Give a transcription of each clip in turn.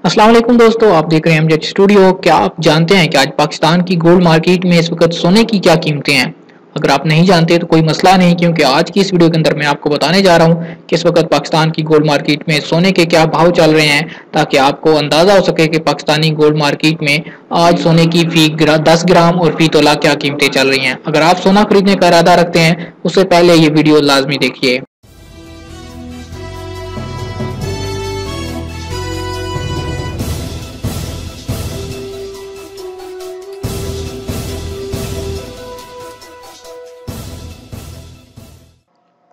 अस्सलाम वालेकुम दोस्तों, आप देख रहे हैं एमजेड स्टूडियो। क्या आप जानते हैं कि आज पाकिस्तान की गोल्ड मार्केट में इस वक्त सोने की क्या कीमतें हैं? अगर आप नहीं जानते तो कोई मसला नहीं, क्योंकि आज की इस वीडियो के अंदर मैं आपको बताने जा रहा हूं कि इस वक्त पाकिस्तान की गोल्ड मार्केट में सोने के क्या भाव चल रहे हैं, ताकि आपको अंदाजा हो सके कि पाकिस्तानी गोल्ड मार्केट में आज सोने की फी 10 ग्राम और फी तोला क्या कीमतें चल रही हैं। अगर आप सोना खरीदने का इरादा रखते हैं उससे पहले ये वीडियो लाजमी देखिए।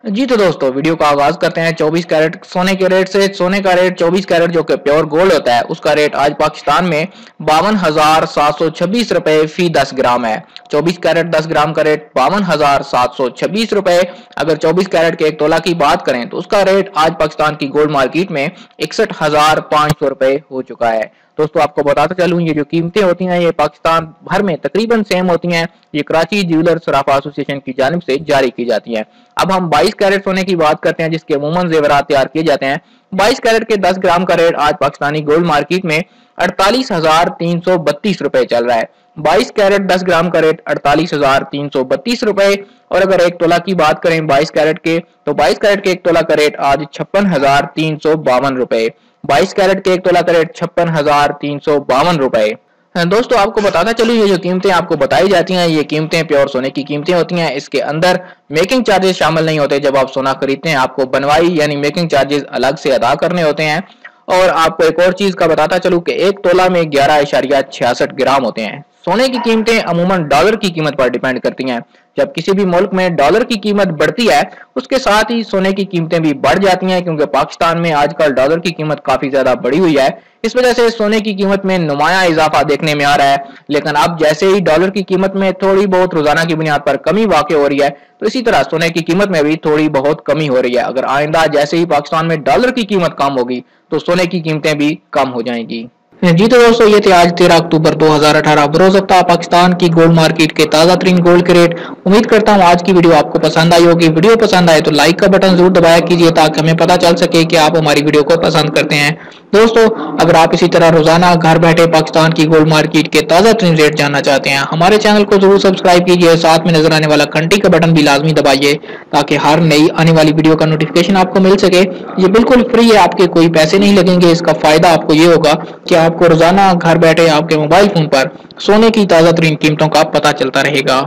जी तो दोस्तों, वीडियो का आगाज करते हैं 24 कैरेट सोने के रेट से। सोने का रेट 24 कैरेट जो कि प्योर गोल्ड होता है, उसका रेट आज पाकिस्तान में 52,726 रुपए फी 10 ग्राम है। 24 कैरेट 10 ग्राम का रेट 52,726 रुपए। अगर 24 कैरेट के एक तोला की बात करें तो उसका रेट आज पाकिस्तान की गोल्ड मार्केट में 61,500 रुपए हो चुका है। दोस्तों, आपको बताता चलूं, ये जो कीमतें होती हैं ये पाकिस्तान भर में तकरीबन सेम होती हैं। ये कराची ज्वेलर सराफा एसोसिएशन की जानिब से जारी की जाती हैं। अब हम 22 कैरेट सोने की बात करते हैं, जिसके अमूमन जेवरात तैयार किए जाते हैं। 22 कैरेट के 10 ग्राम का रेट आज पाकिस्तानी गोल्ड मार्केट में 48,332 रुपए चल रहा है। 22 कैरेट 10 ग्राम का रेट 48,332 रुपए। और अगर एक तोला की बात करें 22 कैरेट के, तो 22 कैरेट के एक तोला का रेट आज 56,352 रुपए। 22 कैरेट के एक तोला का रेट 56,352 रुपए। दोस्तों, आपको बताना चलूं, ये जो कीमतें आपको बताई जाती हैं ये कीमतें प्योर सोने की कीमतें होती हैं। इसके अंदर मेकिंग चार्जेस शामिल नहीं होते। जब आप सोना खरीदते हैं आपको बनवाई यानी मेकिंग चार्जेस अलग से अदा करने होते हैं। और आपको एक और चीज का बताता चलूं कि एक तोला में 11.66 ग्राम होते हैं। सोने की कीमतें अमूमन डॉलर की कीमत पर डिपेंड करती हैं। जब किसी भी मुल्क में डॉलर की कीमत बढ़ती है उसके साथ ही सोने की कीमतें भी बढ़ जाती हैं, क्योंकि पाकिस्तान में आजकल डॉलर की कीमत काफी ज्यादा बढ़ी हुई है। इस वजह से सोने की कीमत में नुमाया इजाफा देखने में आ रहा है। लेकिन अब जैसे ही डॉलर की कीमत में थोड़ी बहुत रोजाना की बुनियाद पर कमी वाक़ हो रही है, तो इसी तरह सोने की कीमत में भी थोड़ी बहुत कमी हो रही है। अगर आइंदा जैसे ही पाकिस्तान में डॉलर की कीमत कम होगी तो सोने की कीमतें भी कम हो जाएंगी। जी तो दोस्तों, ये थे आज 13 अक्टूबर 2018 बरोज हफ्ता पाकिस्तान की गोल्ड मार्केट के ताजा तरीन गोल्ड के रेट। उम्मीद करता हूँ आज की वीडियो आपको पसंद आई होगी। वीडियो पसंद आए तो लाइक का बटन जरूर दबाया कीजिए, ताकि हमें पता चल सके कि आप हमारी वीडियो को पसंद करते हैं। दोस्तों, अगर आप इसी तरह रोजाना घर बैठे पाकिस्तान की गोल्ड मार्केट के ताजा तरीन रेट जानना चाहते हैं, हमारे चैनल को जरूर सब्सक्राइब कीजिए। साथ में नजर आने वाला घंटी का बटन भी लाजमी दबाइए, ताकि हर नई आने वाली वीडियो का नोटिफिकेशन आपको मिल सके। ये बिल्कुल फ्री है, आपके कोई पैसे नहीं लगेंगे। इसका फायदा आपको ये होगा कि आपको रोजाना घर बैठे आपके मोबाइल फोन पर सोने की ताजा तरीन कीमतों का पता चलता रहेगा।